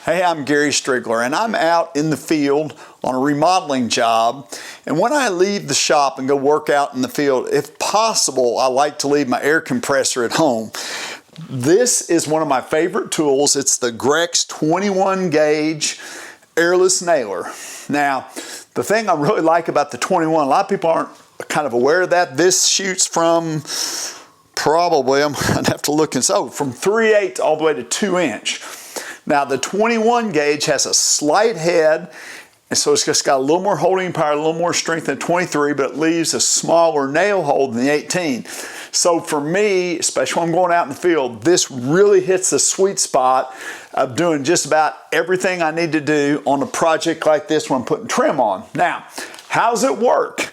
Hey, I'm Gary Strigler, and I'm out in the field on a remodeling job. And when I leave the shop and go work out in the field, if possible, I like to leave my air compressor at home. This is one of my favorite tools. It's the Grex 21 gauge airless nailer. Now, the thing I really like about the 21, a lot of people aren't kind of aware of that. This shoots from probably, I'm gonna have to look and say, from 3/8 all the way to 2-inch. Now the 21 gauge has a slight head, and so it's just got a little more holding power, a little more strength than 23, but it leaves a smaller nail hole than the 18. So for me, especially when I'm going out in the field, this really hits the sweet spot of doing just about everything I need to do on a project like this when I'm putting trim on. Now, how does it work?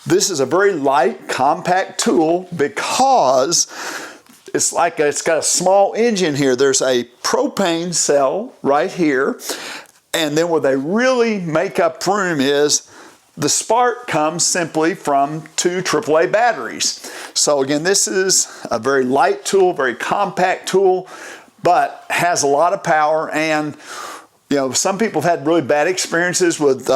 This is a very light, compact tool because it's got a small engine here. There's a propane cell right here. And then where they really make up room is the spark comes simply from 2 AAA batteries. So again, this is a very light tool, very compact tool, but has a lot of power. And you know, some people have had really bad experiences with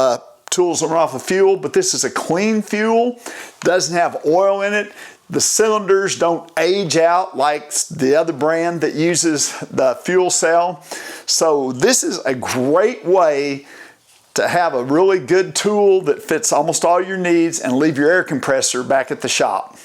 tools that run off of fuel, but this is a clean fuel, doesn't have oil in it. The cylinders don't age out like the other brand that uses the fuel cell. So this is a great way to have a really good tool that fits almost all your needs and leave your air compressor back at the shop.